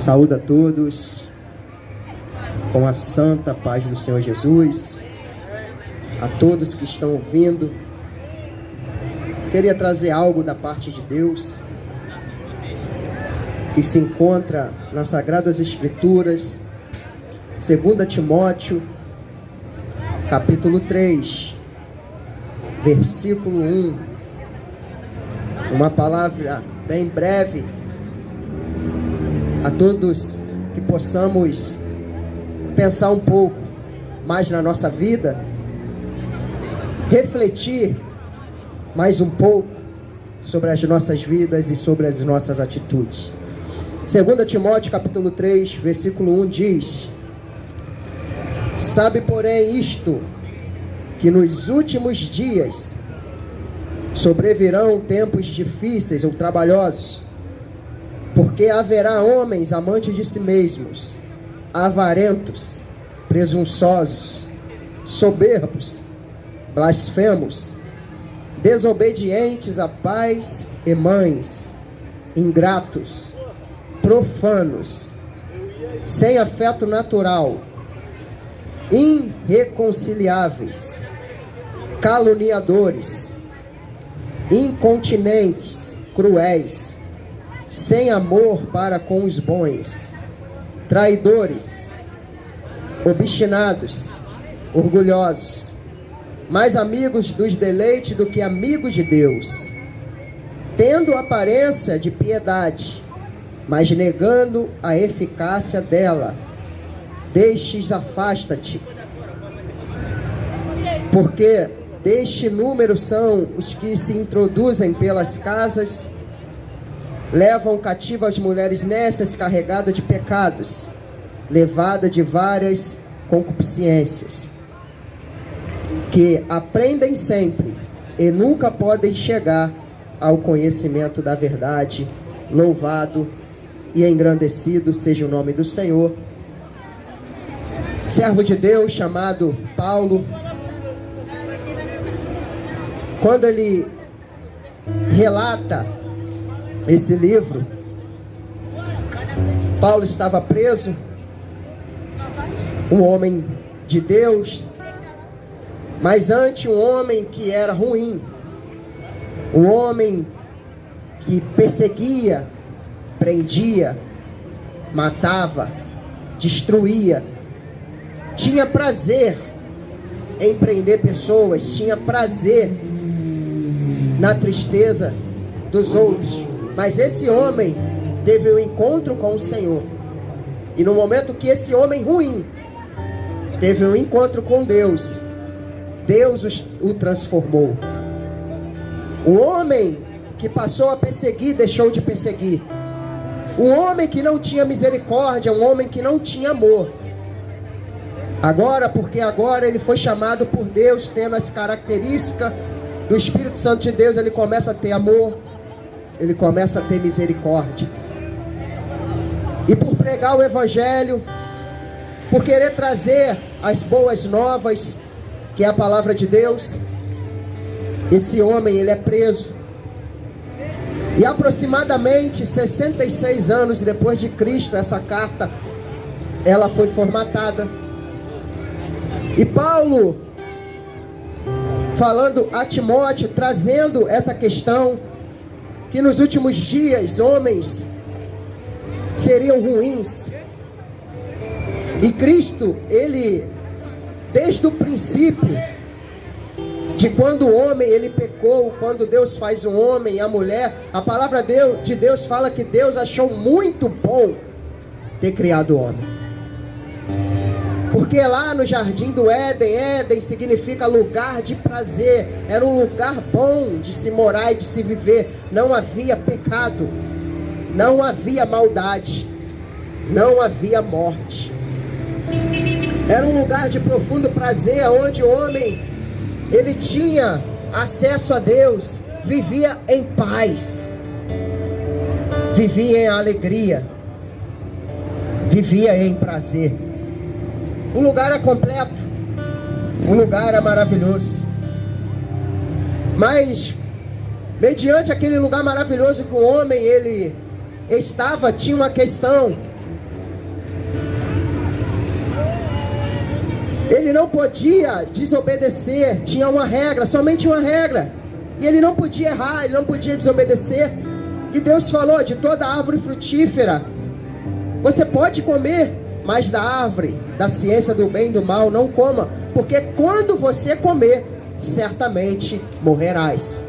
Saúdo a todos com a santa paz do Senhor Jesus, a todos que estão ouvindo. Queria trazer algo da parte de Deus que se encontra nas Sagradas Escrituras, 2 Timóteo, capítulo 3, versículo 1. Uma palavra bem breve a todos, que possamos pensar um pouco mais na nossa vida, refletir mais um pouco sobre as nossas vidas e sobre as nossas atitudes. 2 Timóteo capítulo 3, versículo 1 diz: sabe, porém, isto, que nos últimos dias sobrevirão tempos difíceis ou trabalhosos, porque haverá homens amantes de si mesmos, avarentos, presunçosos, soberbos, blasfemos, desobedientes a pais e mães, ingratos, profanos, sem afeto natural, irreconciliáveis, caluniadores, incontinentes, cruéis, sem amor para com os bons, traidores, obstinados, orgulhosos, mais amigos dos deleites do que amigos de Deus, tendo aparência de piedade, mas negando a eficácia dela. Destes afasta-te, porque deste número são os que se introduzem pelas casas, levam cativa as mulheres nécias carregadas de pecados, levada de várias concupiscências, que aprendem sempre e nunca podem chegar ao conhecimento da verdade. Louvado e engrandecido seja o nome do Senhor. Servo de Deus chamado Paulo, quando ele relata esse livro, Paulo estava preso, um homem de Deus, mas ante um homem que era ruim, um homem que perseguia, prendia, matava, destruía, tinha prazer em prender pessoas, tinha prazer na tristeza dos outros. Mas esse homem teve um encontro com o Senhor, e no momento que esse homem ruim teve um encontro com Deus, Deus o transformou. O homem que passou a perseguir deixou de perseguir. Um homem que não tinha misericórdia, um homem que não tinha amor, porque agora ele foi chamado por Deus, tendo as características do Espírito Santo de Deus, ele começa a ter amor, ele começa a ter misericórdia. E por pregar o Evangelho, por querer trazer as boas novas, que é a palavra de Deus, esse homem, ele é preso. E aproximadamente 66 anos depois de Cristo, essa carta, ela foi formatada. E Paulo, falando a Timóteo, trazendo essa questão, que nos últimos dias homens seriam ruins. E Cristo, ele, desde o princípio, de quando o homem ele pecou, quando Deus faz um homem e a mulher, a palavra de Deus fala que Deus achou muito bom ter criado o homem. Porque lá no jardim do Éden, Éden significa lugar de prazer, era um lugar bom de se morar e de se viver. Não havia pecado, não havia maldade, não havia morte. Era um lugar de profundo prazer, onde o homem, ele tinha acesso a Deus, vivia em paz, vivia em alegria, vivia em prazer. O lugar é completo, o lugar é maravilhoso. Mas mediante aquele lugar maravilhoso que o homem ele estava, tinha uma questão, Ele não podia desobedecer, tinha uma regra, somente uma regra. E ele não podia errar, ele não podia desobedecer. E Deus falou: de toda árvore frutífera você pode comer, mas da árvore da ciência do bem e do mal não coma, porque quando você comer, certamente morrerás.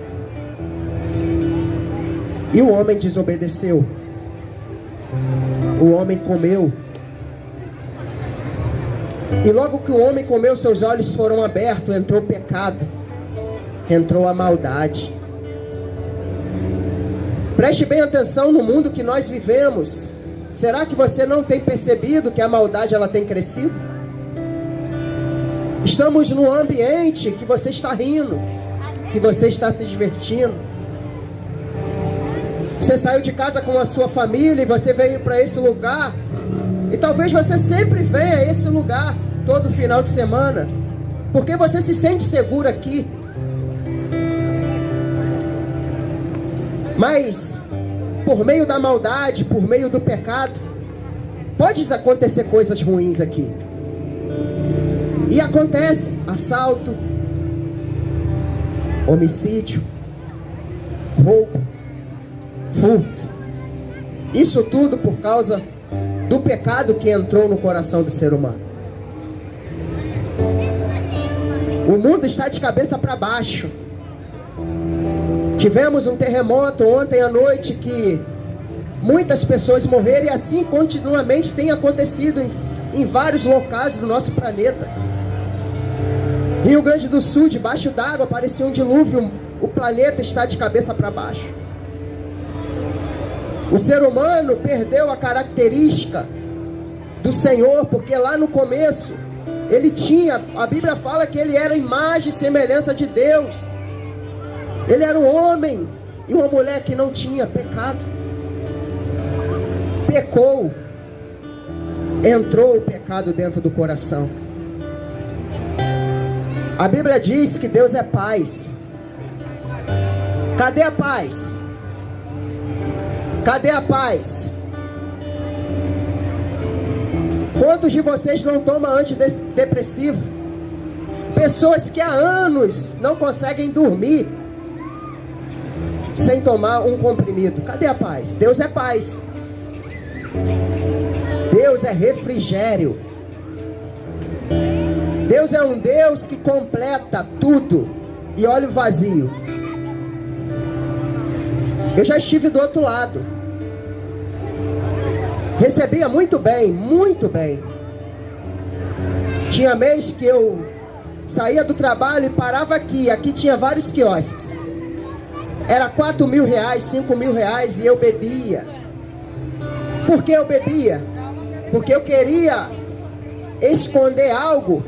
E o homem desobedeceu. O homem comeu. E logo que o homem comeu, seus olhos foram abertos, entrou o pecado, entrou a maldade. Preste bem atenção no mundo que nós vivemos. Será que você não tem percebido que a maldade ela tem crescido? Estamos num ambiente que você está rindo, que você está se divertindo. Você saiu de casa com a sua família e você veio para esse lugar. E talvez você sempre venha a esse lugar todo final de semana, porque você se sente seguro aqui. Mas por meio da maldade, por meio do pecado, pode acontecer coisas ruins aqui. E acontece assalto, homicídio, roubo, furto. Isso tudo por causa do pecado que entrou no coração do ser humano. O mundo está de cabeça para baixo. Tivemos um terremoto ontem à noite que muitas pessoas morreram, e assim continuamente tem acontecido em vários locais do nosso planeta. Rio Grande do Sul, debaixo d'água, parecia um dilúvio. O planeta está de cabeça para baixo. O ser humano perdeu a característica do Senhor, porque lá no começo ele tinha, a Bíblia fala que ele era imagem e semelhança de Deus. Ele era um homem e uma mulher que não tinha pecado. Pecou, entrou o pecado dentro do coração. A Bíblia diz que Deus é paz. Cadê a paz? Cadê a paz? Quantos de vocês não tomam antidepressivo? Pessoas que há anos não conseguem dormir sem tomar um comprimido. Cadê a paz? Deus é paz. Deus é refrigério. Deus é um Deus que completa tudo. E olha o vazio. Eu já estive do outro lado. Recebia muito bem, muito bem. Tinha mês que eu saía do trabalho e parava aqui. Aqui tinha vários quiosques. Era 4 mil reais, 5 mil reais, e eu bebia. Por que eu bebia? Porque eu queria esconder algo,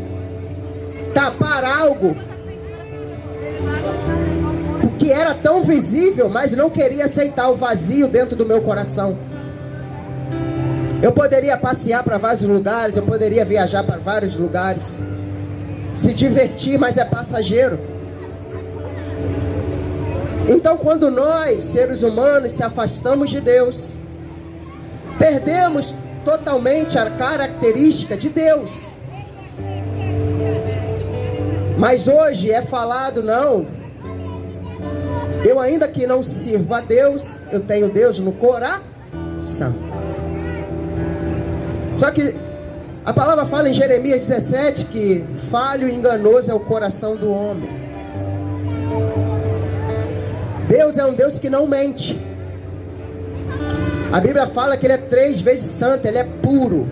tapar algo que era tão visível, mas não queria aceitar o vazio dentro do meu coração. Eu poderia passear para vários lugares, eu poderia viajar para vários lugares, se divertir, mas é passageiro. Então, quando nós, seres humanos, se afastamos de Deus, perdemos totalmente a característica de Deus. Mas hoje é falado, não, eu ainda que não sirva a Deus, eu tenho Deus no coração. Só que a palavra fala em Jeremias 17 que falho e enganoso é o coração do homem. Deus é um Deus que não mente. A Bíblia fala que Ele é 3 vezes santo, Ele é puro.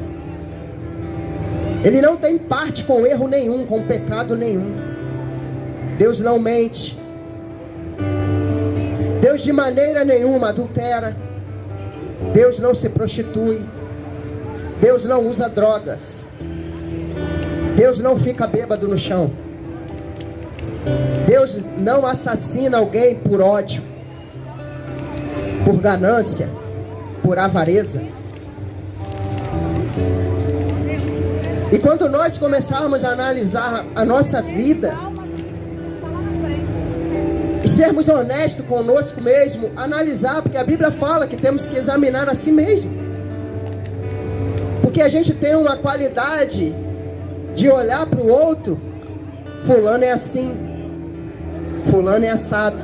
Ele não tem parte com erro nenhum, com pecado nenhum. Deus não mente. Deus de maneira nenhuma adultera. Deus não se prostitui. Deus não usa drogas. Deus não fica bêbado no chão. Deus não assassina alguém por ódio, por ganância, por avareza. E quando nós começarmos a analisar a nossa vida e sermos honestos conosco mesmo, analisar, porque a Bíblia fala que temos que examinar a si mesmo. Porque a gente tem uma qualidade de olhar para o outro, fulano é assim, fulano é assado,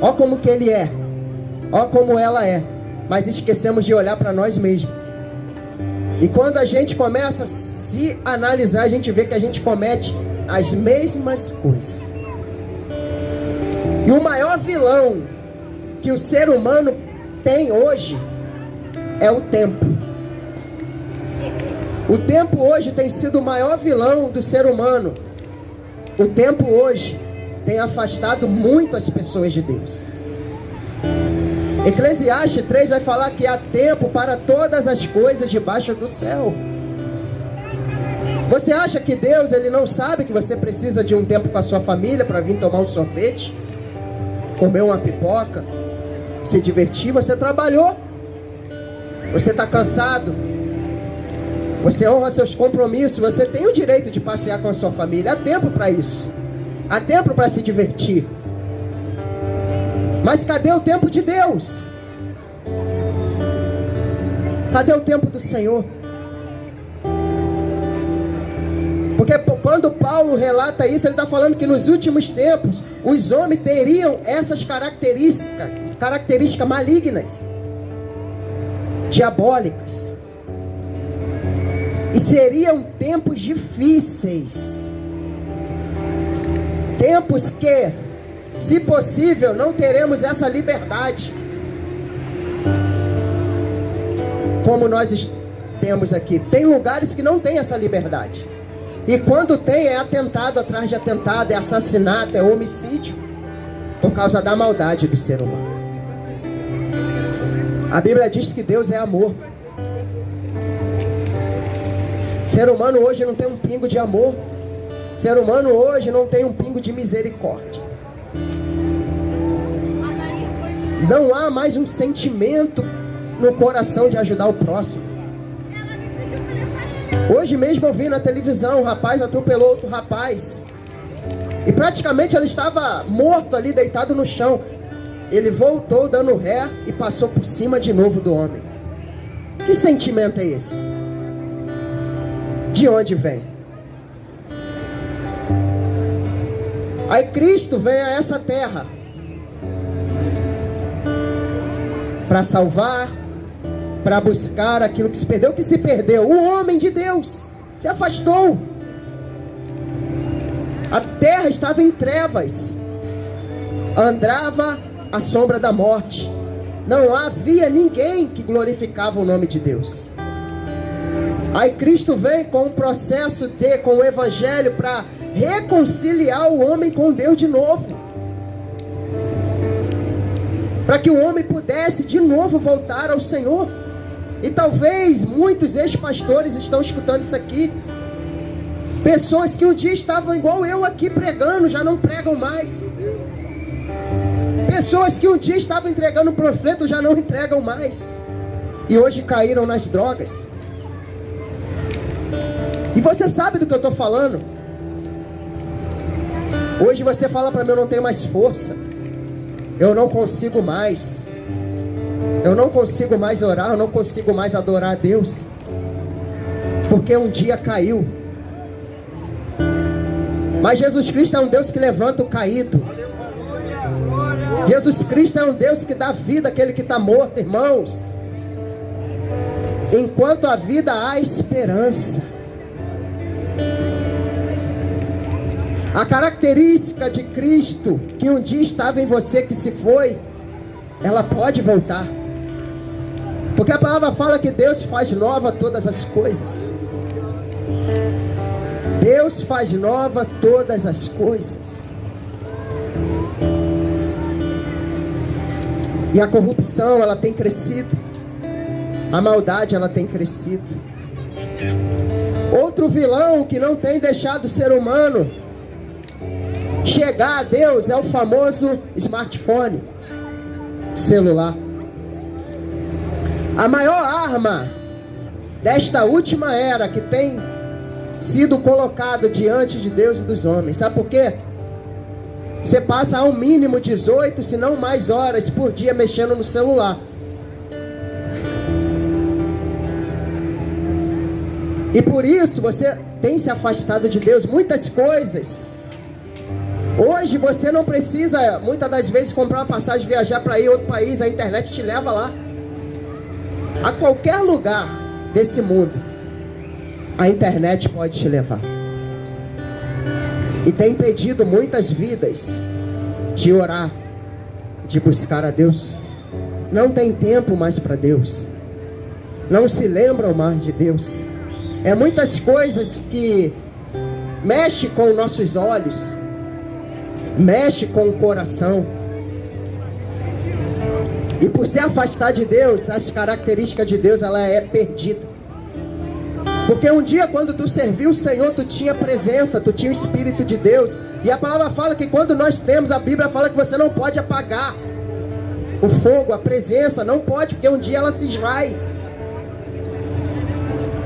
ó como que ele é, ó como ela é, mas esquecemos de olhar para nós mesmos. E quando a gente começa a se analisar, a gente vê que a gente comete as mesmas coisas. E o maior vilão que o ser humano tem hoje é o tempo. O tempo hoje tem sido o maior vilão do ser humano. O tempo hoje tem afastado muito as pessoas de Deus. Eclesiastes 3 vai falar que há tempo para todas as coisas debaixo do céu. Você acha que Deus ele não sabe que você precisa de um tempo com a sua família para vir tomar um sorvete, comer uma pipoca, se divertir? Você trabalhou, você está cansado, você honra seus compromissos, você tem o direito de passear com a sua família. Há tempo para isso, há tempo para se divertir. Mas cadê o tempo de Deus? Cadê o tempo do Senhor? Porque quando Paulo relata isso, ele está falando que nos últimos tempos os homens teriam essas características malignas, diabólicas, e seriam tempos difíceis, tempos que, se possível, não teremos essa liberdade como nós temos aqui. Tem lugares que não tem essa liberdade. E quando tem, é atentado atrás de atentado, é assassinato, é homicídio, por causa da maldade do ser humano. A Bíblia diz que Deus é amor. O ser humano hoje não tem um pingo de amor. O ser humano hoje não tem um pingo de misericórdia. Não há mais um sentimento no coração de ajudar o próximo. Hoje mesmo eu vi na televisão, um rapaz atropelou outro rapaz, e praticamente ele estava morto ali, deitado no chão. Ele voltou dando ré e passou por cima de novo do homem. Que sentimento é esse? De onde vem? Aí Cristo vem a essa terra para salvar, para buscar aquilo que se perdeu. O que se perdeu? O homem de Deus se afastou. A terra estava em trevas, andava à sombra da morte. Não havia ninguém que glorificava o nome de Deus. Aí Cristo vem com o processo com o evangelho para reconciliar o homem com Deus de novo, para que o homem pudesse de novo voltar ao Senhor. E talvez muitos ex-pastores estão escutando isso aqui. Pessoas que um dia estavam igual eu aqui pregando, já não pregam mais. Pessoas que um dia estavam entregando um panfleto, já não entregam mais. E hoje caíram nas drogas. E você sabe do que eu estou falando. Hoje você fala para mim: eu não tenho mais força, eu não consigo mais, eu não consigo mais orar, eu não consigo mais adorar a Deus, porque um dia caiu. Mas Jesus Cristo é um Deus que levanta o caído. Jesus Cristo é um Deus que dá vida àquele que está morto, irmãos. Enquanto a vida há esperança. A característica de Cristo, que um dia estava em você, que se foi, ela pode voltar. Porque a palavra fala que Deus faz nova todas as coisas. Deus faz nova todas as coisas. E a corrupção, ela tem crescido. A maldade, ela tem crescido. Outro vilão que não tem deixado o ser humano chegar a Deus é o famoso smartphone, celular. A maior arma desta última era que tem sido colocado diante de Deus e dos homens. Sabe por quê? Você passa ao mínimo 18, se não mais horas por dia mexendo no celular. E por isso você tem se afastado de Deus. Muitas coisas. Hoje você não precisa, muitas das vezes, comprar uma passagem, viajar para ir a outro país. A internet te leva lá. A qualquer lugar desse mundo, a internet pode te levar. E tem impedido muitas vidas de orar, de buscar a Deus. Não tem tempo mais para Deus. Não se lembram mais de Deus. É muitas coisas que mexe com nossos olhos, mexe com o coração. E por se afastar de Deus, as características de Deus, ela é perdida. Porque um dia, quando tu serviu o Senhor, tu tinha presença, tu tinha o Espírito de Deus. E a palavra fala que quando nós temos, a Bíblia fala que você não pode apagar o fogo, a presença, não pode, porque um dia ela se esvai.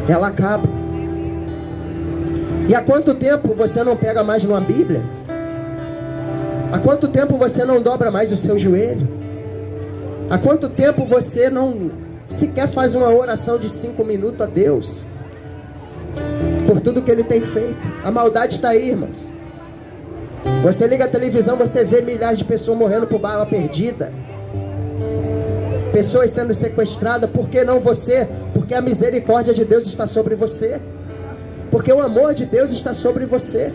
Ela acaba. E há quanto tempo você não pega mais numa Bíblia? Há quanto tempo você não dobra mais o seu joelho? Há quanto tempo você não sequer faz uma oração de 5 minutos a Deus? Por tudo que Ele tem feito. A maldade está aí, irmãos. Você liga a televisão, você vê milhares de pessoas morrendo por bala perdida. Pessoas sendo sequestradas. Por que não você? Porque a misericórdia de Deus está sobre você. Porque o amor de Deus está sobre você.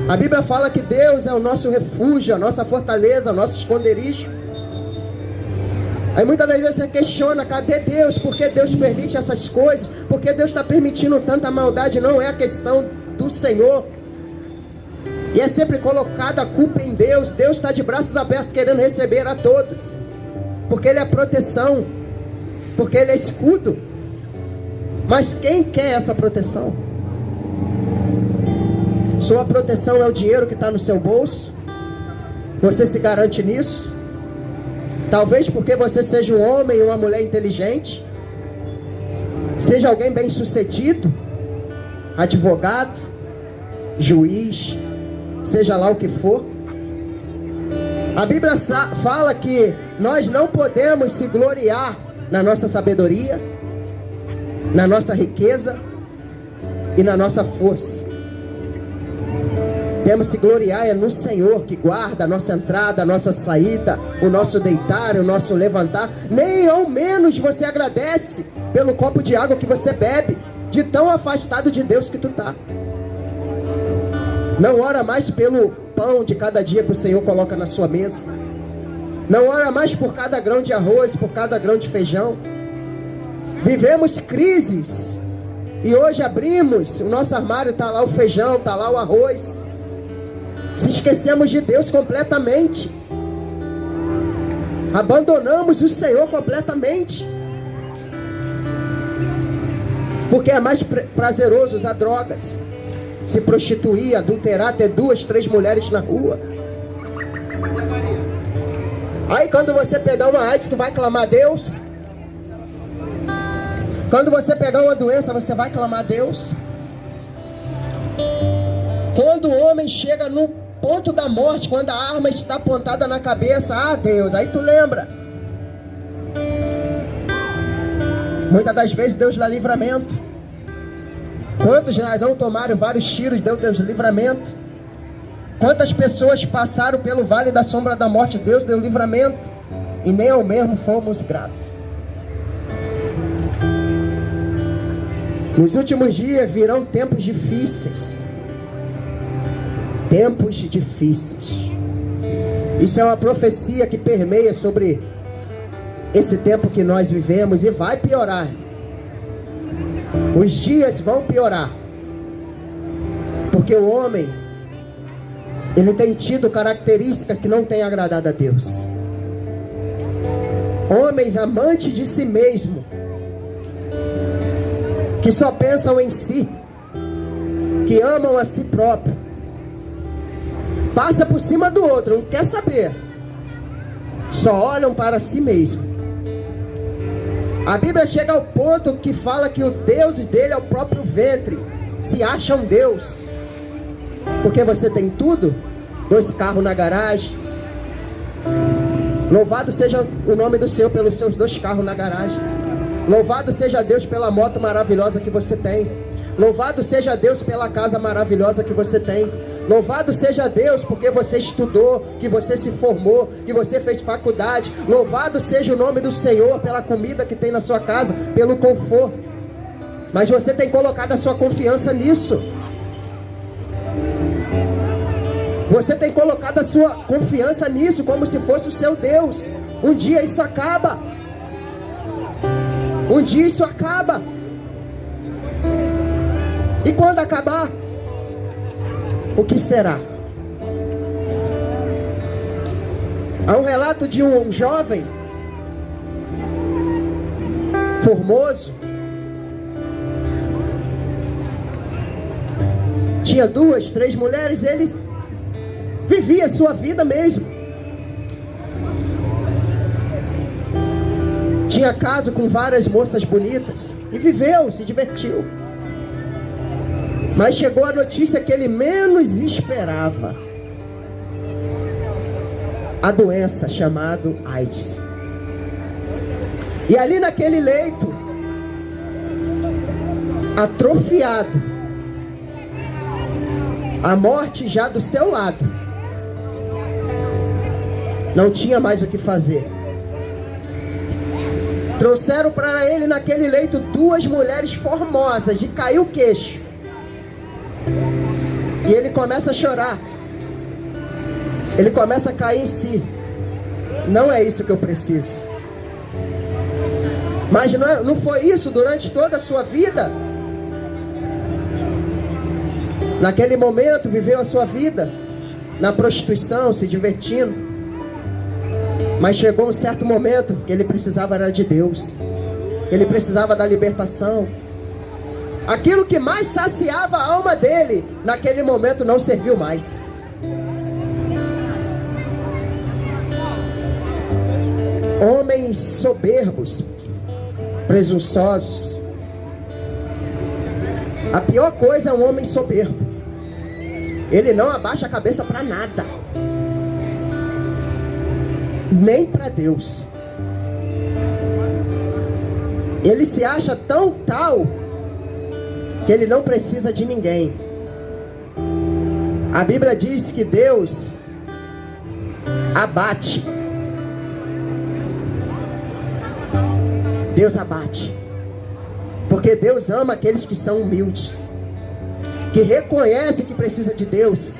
A Bíblia fala que Deus é o nosso refúgio, a nossa fortaleza, o nosso esconderijo. Aí muitas das vezes você questiona, cadê Deus? Por que Deus permite essas coisas? Por que Deus está permitindo tanta maldade? Não é a questão do Senhor. E é sempre colocada a culpa em Deus. Deus está de braços abertos querendo receber a todos. Porque Ele é proteção. Porque Ele é escudo. Mas quem quer essa proteção? Sua proteção é o dinheiro que está no seu bolso? Você se garante nisso? Talvez porque você seja um homem ou uma mulher inteligente, seja alguém bem sucedido, advogado, juiz, seja lá o que for. A Bíblia fala que nós não podemos se gloriar na nossa sabedoria, na nossa riqueza e na nossa força. Temos que gloriar no Senhor, que guarda a nossa entrada, a nossa saída, o nosso deitar, o nosso levantar. Nem ao menos você agradece pelo copo de água que você bebe, de tão afastado de Deus que tu está. Não ora mais pelo pão de cada dia que o Senhor coloca na sua mesa. Não ora mais por cada grão de arroz, por cada grão de feijão. Vivemos crises. E hoje abrimos, o nosso armário, está lá o feijão, está lá o arroz. Se esquecemos de Deus completamente. Abandonamos o Senhor completamente. Porque é mais prazeroso usar drogas, se prostituir, adulterar, ter 2, 3 mulheres na rua. Aí quando você pegar uma AIDS, tu vai clamar a Deus. Quando você pegar uma doença, você vai clamar a Deus. Quando o homem chega no ponto da morte, quando a arma está apontada na cabeça, ah Deus, aí tu lembra. Muitas das vezes Deus dá livramento. Quantos já não tomaram vários tiros, Deus livramento. Quantas pessoas passaram pelo vale da sombra da morte, Deus deu livramento. E nem ao mesmo fomos gratos. Nos últimos dias virão tempos difíceis. Tempos difíceis. Isso é uma profecia que permeia sobre esse tempo que nós vivemos e vai piorar. Os dias vão piorar. Porque o homem, ele tem tido características que não tem agradado a Deus. Homens amantes de si mesmo, que só pensam em si, que amam a si próprio, passa por cima do outro, não quer saber, só olham para si mesmo. A Bíblia chega ao ponto que fala que o Deus dele é o próprio ventre. Se acha um Deus, porque você tem tudo, 2 carros na garagem. Louvado seja o nome do Senhor pelos seus 2 carros na garagem. Louvado seja Deus pela moto maravilhosa que você tem. Louvado seja Deus pela casa maravilhosa que você tem. Louvado seja Deus porque você estudou, que você se formou, que você fez faculdade. Louvado seja o nome do Senhor pela comida que tem na sua casa, pelo conforto. Mas você tem colocado a sua confiança nisso. Você tem colocado a sua confiança nisso como se fosse o seu Deus. Um dia isso acaba. Um dia isso acaba. E quando acabar, o que será? Há um relato de um jovem formoso. Tinha 2, 3 mulheres. Ele vivia a sua vida mesmo. Tinha casa com várias moças bonitas. E viveu, se divertiu. Mas chegou a notícia que ele menos esperava. A doença chamada AIDS. E ali naquele leito, atrofiado, a morte já do seu lado, não tinha mais o que fazer. Trouxeram para ele naquele leito 2 mulheres formosas, de cair o queixo. E ele começa a chorar. Ele começa a cair em si. Não é isso que eu preciso. Mas não foi isso durante toda a sua vida. Naquele momento viveu a sua vida na prostituição, se divertindo. Mas chegou um certo momento que ele precisava era de Deus. Ele precisava da libertação. Aquilo que mais saciava a alma dele, naquele momento não serviu mais. Homens soberbos, presunçosos. A pior coisa é um homem soberbo. Ele não abaixa a cabeça para nada, nem para Deus. Ele se acha tão tal que ele não precisa de ninguém. A Bíblia diz que Deus abate. Deus abate. Porque Deus ama aqueles que são humildes, que reconhecem que precisa de Deus,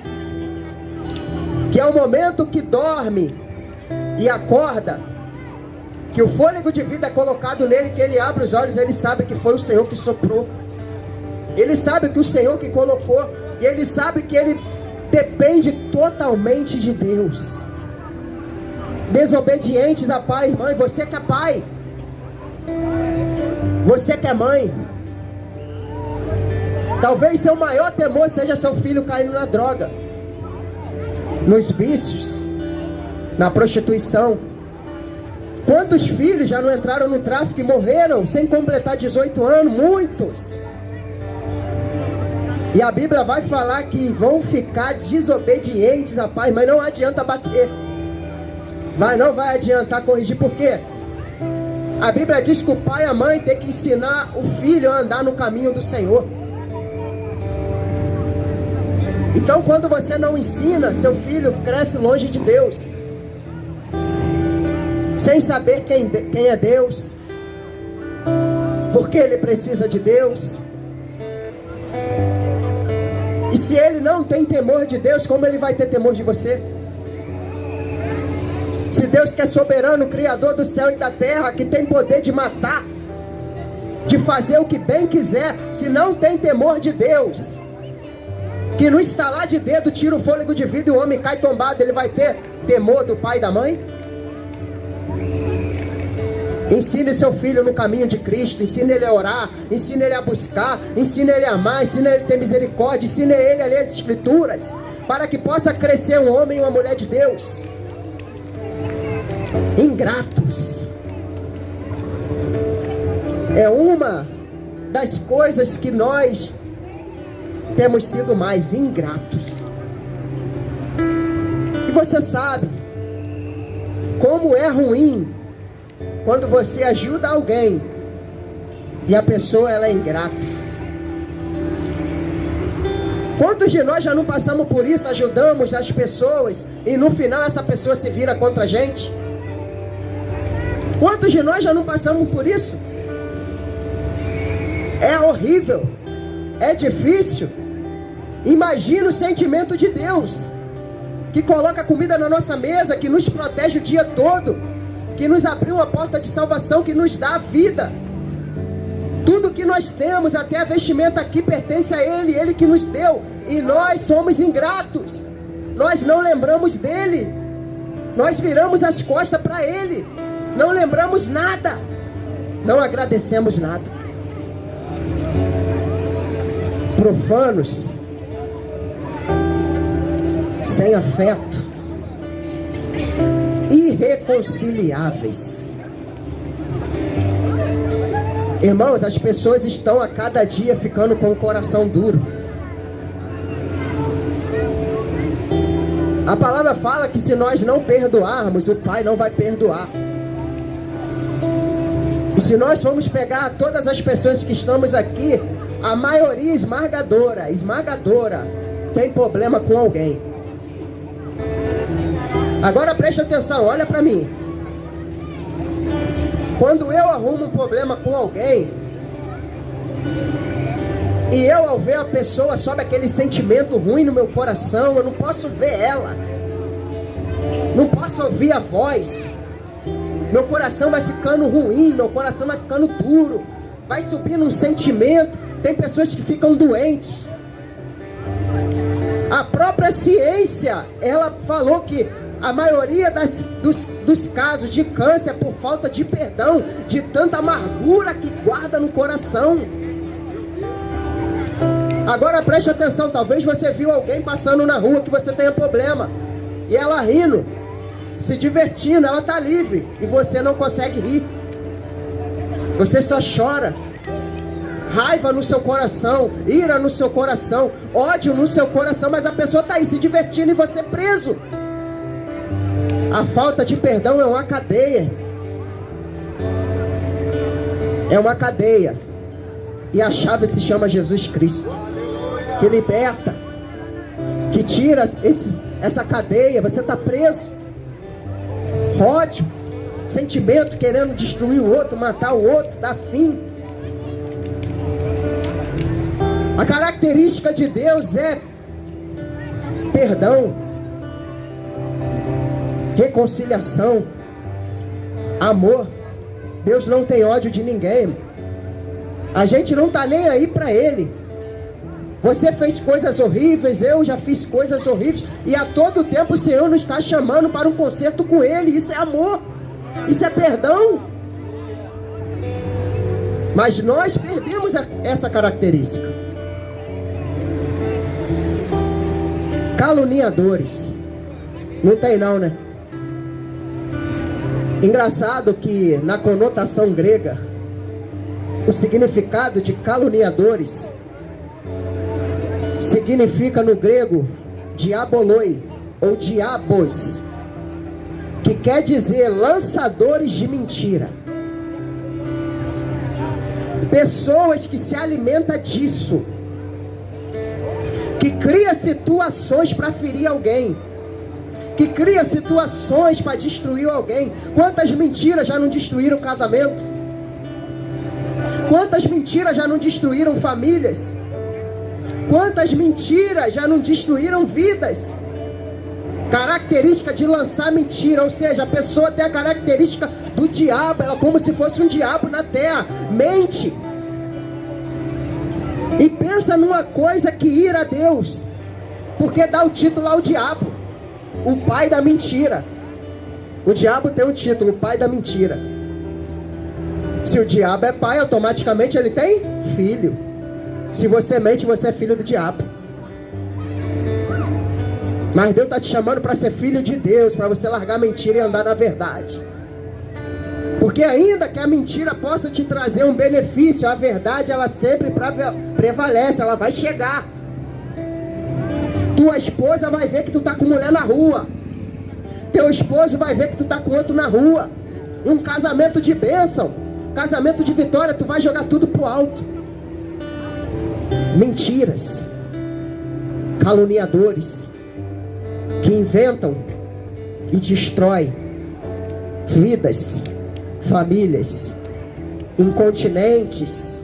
que é o momento que dorme e acorda, que o fôlego de vida é colocado nele, que ele abre os olhos, ele sabe que foi o Senhor que soprou. Ele sabe que o Senhor que colocou. E ele sabe que ele depende totalmente de Deus. Desobedientes a pai e mãe. Você que é pai, você que é mãe, talvez seu maior temor seja seu filho caindo na droga, nos vícios, na prostituição. Quantos filhos já não entraram no tráfico e morreram sem completar 18 anos? Muitos. E a Bíblia vai falar que vão ficar desobedientes a pai, mas não adianta bater. Não vai adiantar corrigir, por quê? A Bíblia diz que o pai e a mãe tem que ensinar o filho a andar no caminho do Senhor. Então quando você não ensina, seu filho cresce longe de Deus, sem saber quem é Deus, porque ele precisa de Deus. E se ele não tem temor de Deus, como ele vai ter temor de você? Se Deus que é soberano, criador do céu e da terra, que tem poder de matar, de fazer o que bem quiser, se não tem temor de Deus, que no estalar de dedo tira o fôlego de vida e o homem cai tombado, ele vai ter temor do pai e da mãe? Ensine seu filho no caminho de Cristo, ensine ele a orar, ensine ele a buscar, ensine ele a amar, ensine ele a ter misericórdia, ensine ele a ler as Escrituras, para que possa crescer um homem e uma mulher de Deus. Ingratos é uma das coisas que nós temos sido mais ingratos. E você sabe como é ruim quando você ajuda alguém e a pessoa ela é ingrata. Quantos de nós já não passamos por isso, ajudamos as pessoas e no final essa pessoa se vira contra a gente? Quantos de nós já não passamos por isso? É horrível, é difícil. Imagina o sentimento de Deus, que coloca comida na nossa mesa, que nos protege o dia todo, que nos abriu uma porta de salvação, que nos dá a vida. Tudo que nós temos, até a vestimenta aqui, pertence a Ele, Ele que nos deu. E nós somos ingratos, nós não lembramos dEle, nós viramos as costas para Ele, não lembramos nada, não agradecemos nada. Profanos, sem afeto, irreconciliáveis. Irmãos, as pessoas estão a cada dia ficando com o coração duro. A palavra fala que se nós não perdoarmos, o Pai não vai perdoar. E se nós formos pegar todas as pessoas que estamos aqui, a maioria esmagadora, tem problema com alguém. Agora preste atenção, olha para mim. Quando eu arrumo um problema com alguém, e eu ao ver a pessoa sobe aquele sentimento ruim no meu coração, eu não posso ver ela, não posso ouvir a voz, meu coração vai ficando ruim, meu coração vai ficando duro, vai subindo um sentimento. Tem pessoas que ficam doentes. A própria ciência, ela falou que a maioria dos casos de câncer é por falta de perdão, de tanta amargura que guarda no coração. Agora preste atenção, talvez você viu alguém passando na rua que você tenha problema, e ela rindo, se divertindo, ela está livre, e você não consegue rir, você só chora. Raiva no seu coração, ira no seu coração, ódio no seu coração, mas a pessoa está aí se divertindo e você preso. A falta de perdão é uma cadeia. É uma cadeia. E a chave se chama Jesus Cristo, que liberta, que tira essa cadeia. Você está preso. Ódio, sentimento querendo destruir o outro, matar o outro, dar fim. A característica de Deus é perdão, reconciliação, amor. Deus não tem ódio de ninguém. A gente não está nem aí para Ele. Você fez coisas horríveis, eu já fiz coisas horríveis, e a todo tempo o Senhor nos está chamando para um concerto com Ele. Isso é amor, isso é perdão. Mas nós perdemos essa característica. Caluniadores. Não tem não, né? Engraçado que na conotação grega, o significado de caluniadores significa no grego diaboloi ou diabos, que quer dizer lançadores de mentira. Pessoas que se alimentam disso, que cria situações para ferir alguém, que cria situações para destruir alguém. Quantas mentiras já não destruíram casamento? Quantas mentiras já não destruíram famílias? Quantas mentiras já não destruíram vidas? Característica de lançar mentira, ou seja, a pessoa tem a característica do diabo, ela como se fosse um diabo na terra, mente. E pensa numa coisa que ira a Deus, porque dá o título ao diabo, o pai da mentira. O diabo tem um título, o pai da mentira. Se o diabo é pai, automaticamente ele tem filho. Se você mente, você é filho do diabo. Mas Deus está te chamando para ser filho de Deus, para você largar a mentira e andar na verdade. Porque ainda que a mentira possa te trazer um benefício, a verdade ela sempre prevalece, ela vai chegar. Tua esposa vai ver que tu está com mulher na rua. Teu esposo vai ver que tu está com outro na rua. E um casamento de bênção. Casamento de vitória, tu vai jogar tudo pro alto. Mentiras, caluniadores, que inventam e destroem vidas, famílias, incontinentes,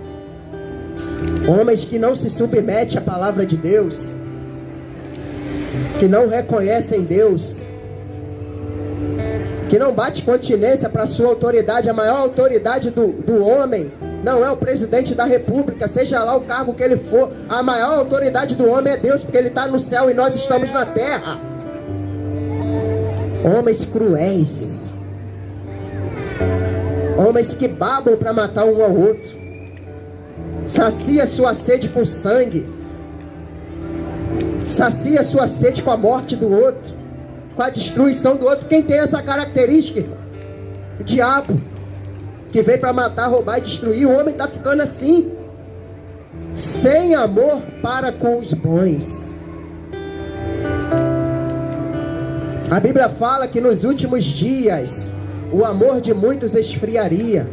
homens que não se submetem à palavra de Deus, que não reconhecem Deus, que não bate continência para a sua autoridade. A maior autoridade do homem não é o presidente da república, seja lá o cargo que ele for. A maior autoridade do homem é Deus, porque ele está no céu e nós estamos na terra. Homens cruéis, homens que babam para matar um ao outro, sacia sua sede com sangue, sacia sua sede com a morte do outro, com a destruição do outro. Quem tem essa característica? O diabo, que veio para matar, roubar e destruir. O homem está ficando assim, sem amor para com os bons. A Bíblia fala que nos últimos dias o amor de muitos esfriaria.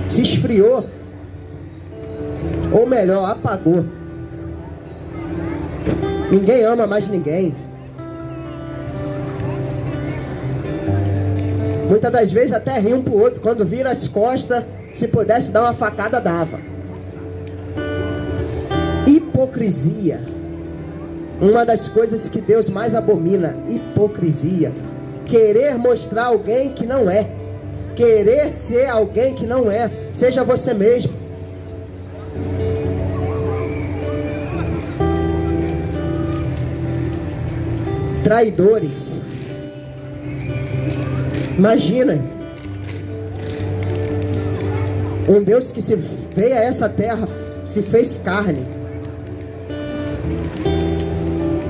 Se esfriou, ou melhor, apagou. Ninguém ama mais ninguém. Muitas das vezes até ri um pro outro. Quando vira as costas, se pudesse dar uma facada, dava. Hipocrisia. Uma das coisas que Deus mais abomina. Hipocrisia. Querer mostrar alguém que não é. Querer ser alguém que não é. Seja você mesmo. Traidores. Imagina um Deus que se veio a essa terra, se fez carne.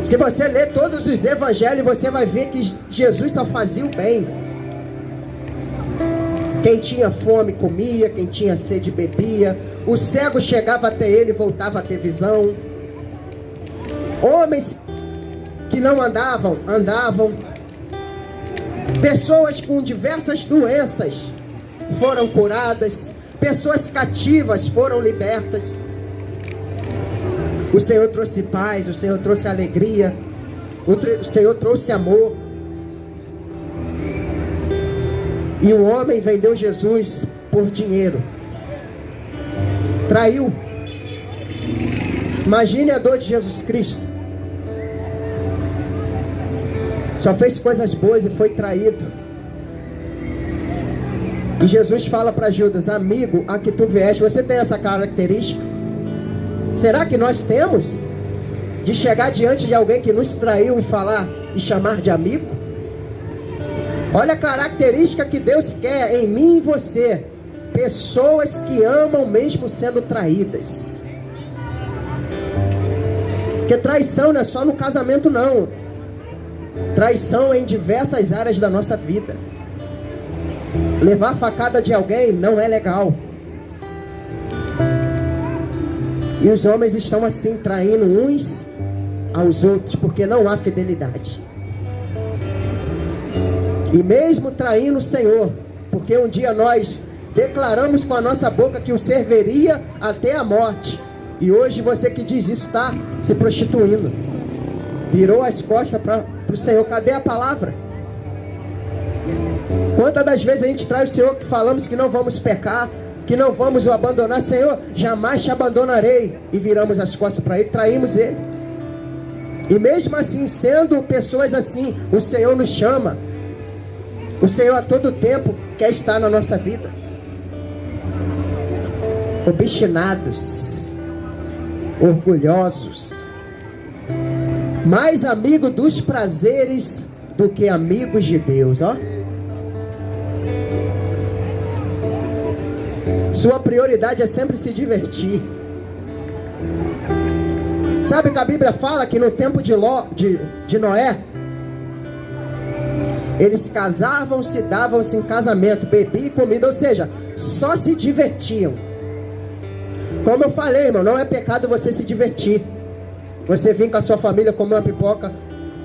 Se você ler todos os evangelhos, você vai ver que Jesus só fazia o bem. Quem tinha fome comia, quem tinha sede bebia, o cego chegava até ele e voltava a ter visão. Homens que não andavam, andavam. Pessoas com diversas doenças foram curadas. Pessoas cativas foram libertas. O Senhor trouxe paz, o Senhor trouxe alegria, o Senhor trouxe amor. E o homem vendeu Jesus por dinheiro. Traiu. Imagine a dor de Jesus Cristo. Só fez coisas boas e foi traído. E Jesus fala para Judas: amigo, a que tu vieste. Você tem essa característica? Será que nós temos? De chegar diante de alguém que nos traiu e falar e chamar de amigo? Olha a característica que Deus quer em mim e você. Pessoas que amam mesmo sendo traídas. Porque traição não é só no casamento não. Traição é em diversas áreas da nossa vida. Levar a facada de alguém não é legal. E os homens estão assim, traindo uns aos outros, porque não há fidelidade. E mesmo traindo o Senhor, porque um dia nós declaramos com a nossa boca que o serviria até a morte. E hoje você que diz isso está se prostituindo. Virou as costas para o Senhor. Cadê a palavra? Quantas das vezes a gente trai o Senhor que falamos que não vamos pecar, que não vamos o abandonar? Senhor, jamais te abandonarei. E viramos as costas para Ele, traímos Ele. E mesmo assim, sendo pessoas assim, o Senhor nos chama. O Senhor a todo tempo quer estar na nossa vida. Obstinados, orgulhosos, mais amigo dos prazeres do que amigos de Deus, ó. Sua prioridade é sempre se divertir. Sabe que a Bíblia fala que no tempo de Noé, eles casavam-se, davam-se em casamento, bebiam e comida, ou seja, só se divertiam. Como eu falei, irmão, não é pecado você se divertir. Você vir com a sua família comer uma pipoca,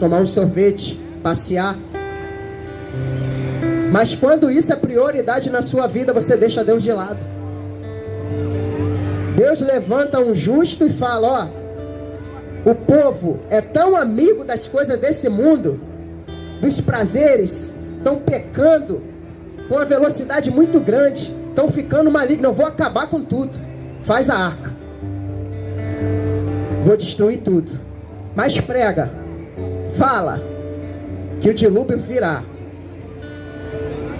tomar um sorvete, passear. Mas quando isso é prioridade na sua vida, você deixa Deus de lado. Deus levanta um justo e fala, ó, o povo é tão amigo das coisas desse mundo, dos prazeres, estão pecando com uma velocidade muito grande, estão ficando malignos, eu vou acabar com tudo. Faz a arca. Vou destruir tudo. Mas prega, fala, que o dilúvio virá.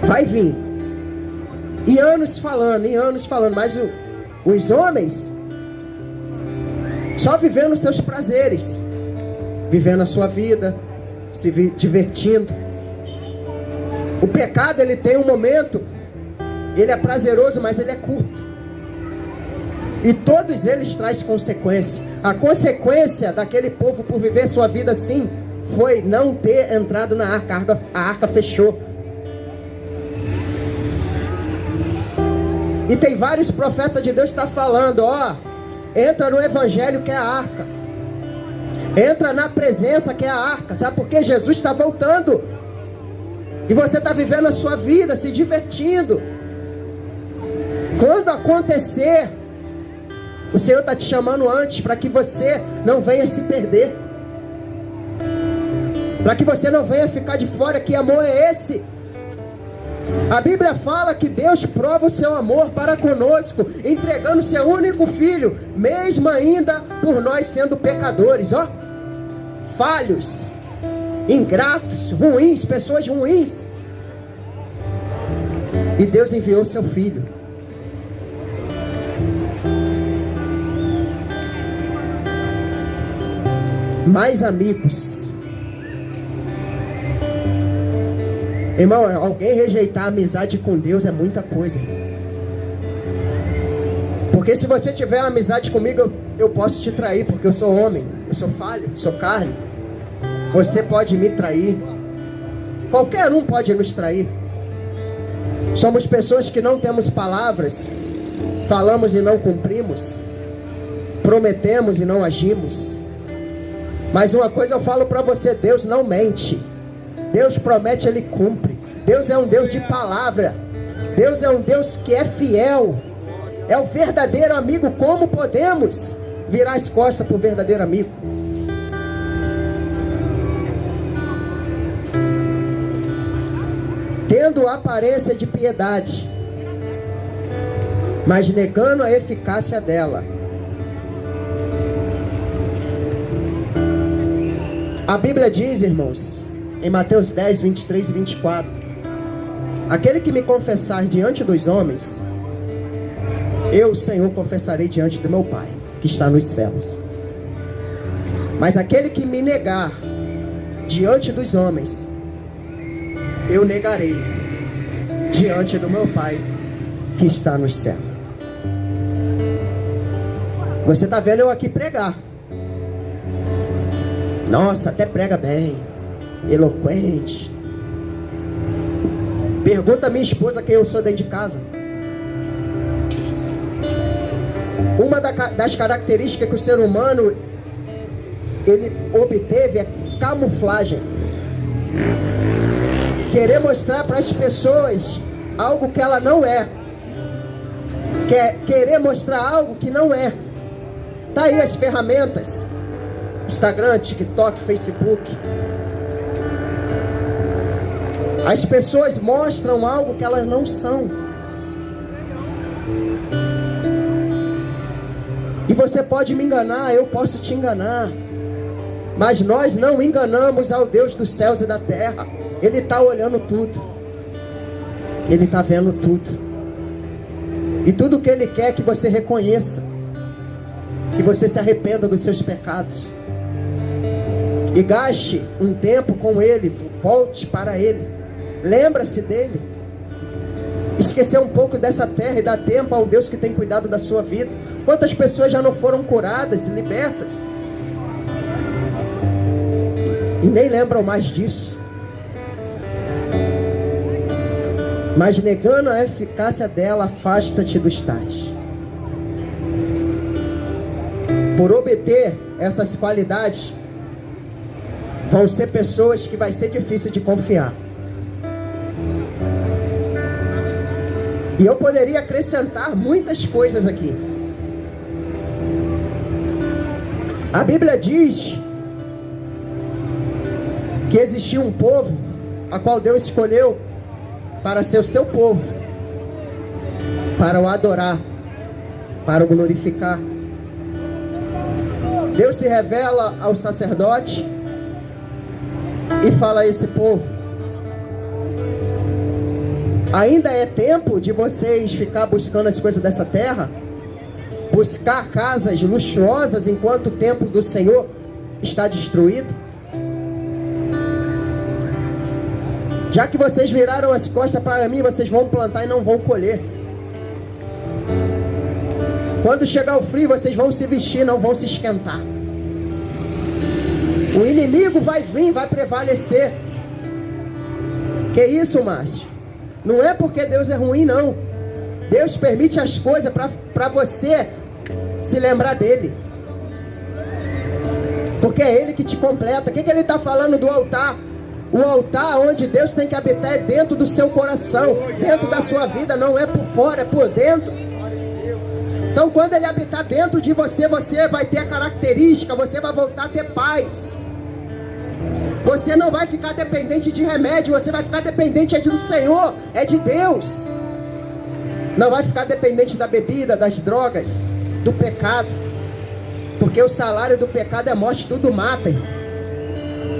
Vai vir. E anos falando, mas os homens só vivendo os seus prazeres, vivendo a sua vida, se divertindo. O pecado, ele tem um momento, ele é prazeroso, mas ele é curto. E todos eles trazem consequência. A consequência daquele povo por viver sua vida assim foi não ter entrado na arca. A arca fechou. E tem vários profetas de Deus que estão falando, ó, entra no evangelho que é a arca. Entra na presença que é a arca. Sabe por quê? Jesus está voltando. E você está vivendo a sua vida, se divertindo. Quando acontecer, o Senhor está te chamando antes, para que você não venha se perder. Para que você não venha ficar de fora. Que amor é esse? A Bíblia fala que Deus prova o seu amor para conosco, entregando o seu único filho, mesmo ainda por nós sendo pecadores, ó, falhos, ingratos, ruins, pessoas ruins. E Deus enviou o seu filho. Mais amigos. Irmão, alguém rejeitar a amizade com Deus é muita coisa. Porque se você tiver uma amizade comigo, eu posso te trair, porque eu sou homem, eu sou falho, sou carne. Você pode me trair. Qualquer um pode nos trair. Somos pessoas que não temos palavras, falamos e não cumprimos, prometemos e não agimos. Mas uma coisa eu falo para você, Deus não mente. Deus promete, Ele cumpre. Deus é um Deus de palavra. Deus é um Deus que é fiel. É o verdadeiro amigo. Como podemos virar as costas para o verdadeiro amigo? Tendo aparência de piedade, mas negando a eficácia dela. A Bíblia diz, irmãos, em Mateus 10, 23 e 24, aquele que me confessar diante dos homens, eu, Senhor, confessarei diante do meu Pai, que está nos céus. Mas aquele que me negar diante dos homens, eu negarei diante do meu Pai, que está nos céus. Você está vendo eu aqui pregar. Nossa, até prega bem, eloquente. Pergunta a minha esposa quem eu sou dentro de casa. Uma das características que o ser humano ele obteve é camuflagem. Querer mostrar para as pessoas algo que ela não é. Querer mostrar algo que não é. Tá aí as ferramentas. Instagram, TikTok, Facebook. As pessoas mostram algo que elas não são. E você pode me enganar, eu posso te enganar. Mas nós não enganamos ao Deus dos céus e da terra. Ele está olhando tudo. Ele está vendo tudo. E tudo que Ele quer é que você reconheça. Que você se arrependa dos seus pecados. E gaste um tempo com Ele. Volte para Ele. Lembra-se dEle. Esquecer um pouco dessa terra e dar tempo ao Deus que tem cuidado da sua vida. Quantas pessoas já não foram curadas e libertas? E nem lembram mais disso. Mas negando a eficácia dela, afasta-te dos tais. Por obter essas qualidades, vão ser pessoas que vai ser difícil de confiar. E eu poderia acrescentar muitas coisas aqui. A Bíblia diz que existia um povo a qual Deus escolheu para ser o seu povo, para o adorar, para o glorificar. Deus se revela ao sacerdote e fala a esse povo: ainda é tempo de vocês ficar buscando as coisas dessa terra, buscar casas luxuosas enquanto o templo do Senhor está destruído? Já que vocês viraram as costas para mim, vocês vão plantar e não vão colher. Quando chegar o frio, vocês vão se vestir, não vão se esquentar. O inimigo vai vir, vai prevalecer. Que isso, Márcio? Não é porque Deus é ruim, não. Deus permite as coisas para você se lembrar dele. Porque é ele que te completa. O que ele está falando do altar? O altar onde Deus tem que habitar é dentro do seu coração, dentro da sua vida, não é por fora, é por dentro. Então quando ele habitar dentro de você, você vai ter a característica, você vai voltar a ter paz. Você não vai ficar dependente de remédio, você vai ficar dependente do Senhor, é de Deus. Não vai ficar dependente da bebida, das drogas, do pecado. Porque o salário do pecado é morte, tudo mata, irmão.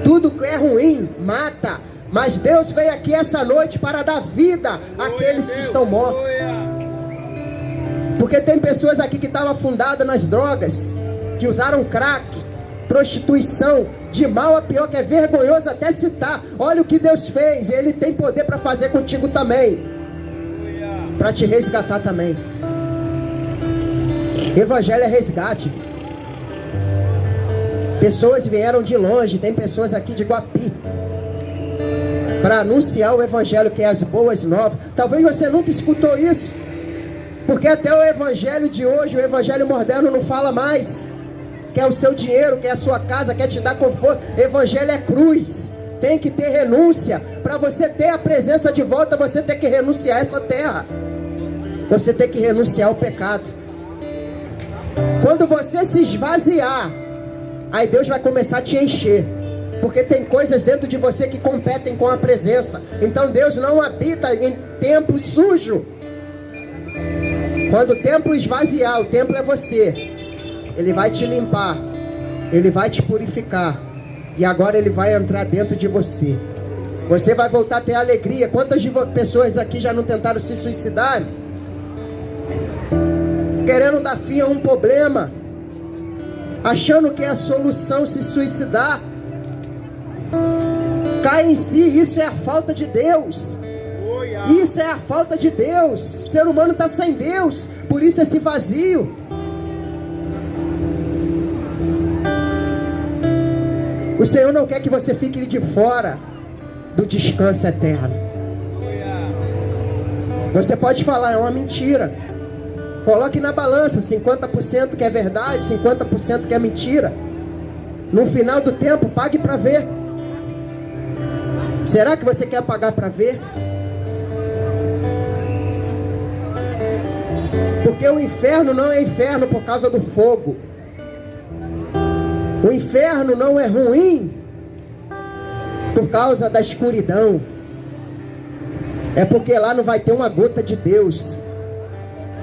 Tudo que é ruim, mata. Mas Deus veio aqui essa noite para dar vida àqueles que estão mortos. Porque tem pessoas aqui que estavam afundadas nas drogas, que usaram crack, prostituição, de mal a pior, que é vergonhoso até citar. Olha o que Deus fez, Ele tem poder para fazer contigo também, para te resgatar também. Evangelho é resgate. Pessoas vieram de longe, tem pessoas aqui de Guapi, para anunciar o Evangelho, que é as boas novas. Talvez você nunca escutou isso, porque até o Evangelho de hoje, o Evangelho moderno não fala mais. Quer o seu dinheiro, quer a sua casa, quer te dar conforto. Evangelho é cruz, tem que ter renúncia. Para você ter a presença de volta, você tem que renunciar a essa terra. Você tem que renunciar ao pecado. Quando você se esvaziar, aí Deus vai começar a te encher. Porque tem coisas dentro de você que competem com a presença. Então Deus não habita em templo sujo. Quando o templo esvaziar, o templo é você. Ele vai te limpar, Ele vai te purificar, e agora Ele vai entrar dentro de você. Você vai voltar a ter alegria. Quantas pessoas aqui já não tentaram se suicidar? Querendo dar fim a um problema, achando que é a solução se suicidar. Cai em si, isso é a falta de Deus. Isso é a falta de Deus. O ser humano está sem Deus, por isso esse vazio. O Senhor não quer que você fique de fora do descanso eterno. Você pode falar, é uma mentira. Coloque na balança, 50% que é verdade, 50% que é mentira. No final do tempo, pague para ver. Será que você quer pagar para ver? Porque o inferno não é inferno por causa do fogo. O inferno não é ruim por causa da escuridão. É porque lá não vai ter uma gota de Deus.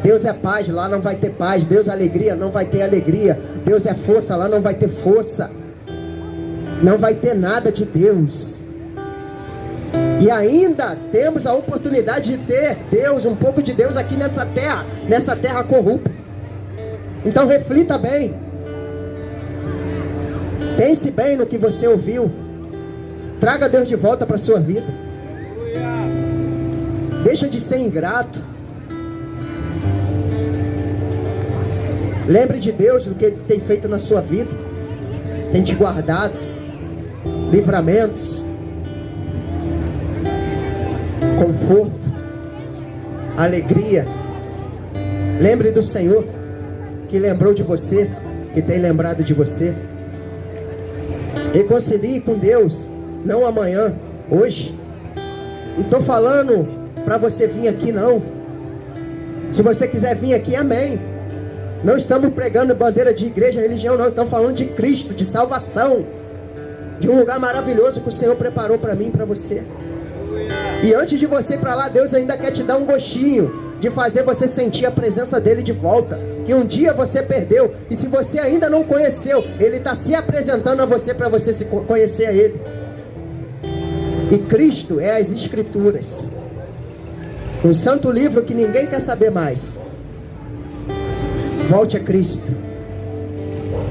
Deus é paz, lá não vai ter paz. Deus é alegria, não vai ter alegria. Deus é força, lá não vai ter força. Não vai ter nada de Deus. E ainda temos a oportunidade de ter Deus, um pouco de Deus aqui nessa terra corrupta. Então reflita bem. Pense bem no que você ouviu. Traga Deus de volta para a sua vida. Deixa de ser ingrato. Lembre de Deus, do que Ele tem feito na sua vida. Tem te guardado. Livramentos. Conforto. Alegria. Lembre do Senhor, que lembrou de você, que tem lembrado de você. Reconcilie com Deus, não amanhã, hoje. Não estou falando para você vir aqui, não. Se você quiser vir aqui, amém. Não estamos pregando bandeira de igreja, religião, não. Estamos falando de Cristo, de salvação, de um lugar maravilhoso que o Senhor preparou para mim e para você. E antes de você ir para lá, Deus ainda quer te dar um gostinho de fazer você sentir a presença dele de volta, que um dia você perdeu. E se você ainda não conheceu, ele está se apresentando a você para você se conhecer a ele. E Cristo é as Escrituras, um santo livro que ninguém quer saber mais. Volte a Cristo,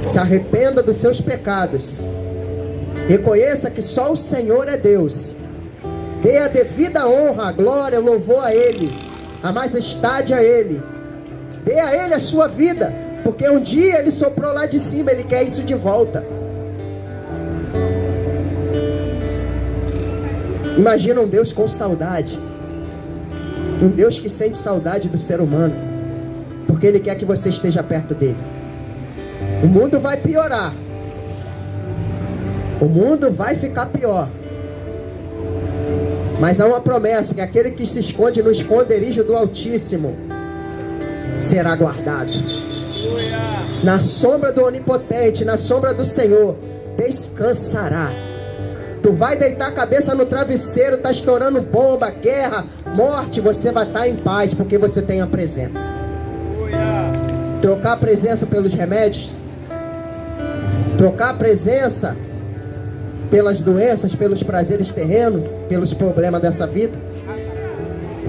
se arrependa dos seus pecados, reconheça que só o Senhor é Deus, dê a devida honra, a glória, o louvor a Ele, a majestade a Ele, dê a Ele a sua vida, porque um dia Ele soprou lá de cima, Ele quer isso de volta. Imagina um Deus com saudade, um Deus que sente saudade do ser humano, porque Ele quer que você esteja perto dele. O mundo vai piorar, o mundo vai ficar pior, mas há uma promessa, que aquele que se esconde no esconderijo do Altíssimo será guardado. Na sombra do Onipotente, na sombra do Senhor, descansará. Tu vai deitar a cabeça no travesseiro, está estourando bomba, guerra, morte, você vai estar em paz, porque você tem a presença. Trocar a presença pelos remédios, trocar a presença pelas doenças, pelos prazeres terrenos, pelos problemas dessa vida,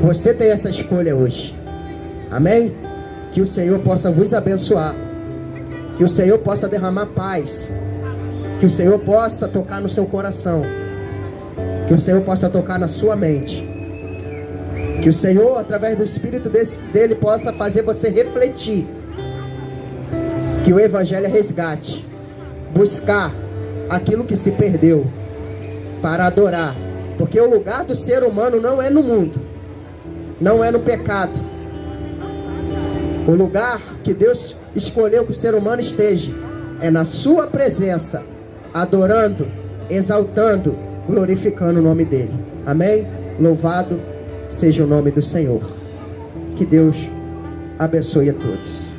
você tem essa escolha hoje. Amém? Que o Senhor possa vos abençoar, que o Senhor possa derramar paz, que o Senhor possa tocar no seu coração, que o Senhor possa tocar na sua mente, que o Senhor, através do Espírito dele, possa fazer você refletir, que o Evangelho é resgate, buscar aquilo que se perdeu, para adorar, porque o lugar do ser humano não é no mundo, não é no pecado. O lugar que Deus escolheu que o ser humano esteja é na sua presença, adorando, exaltando, glorificando o nome dele. Amém? Louvado seja o nome do Senhor. Que Deus abençoe a todos.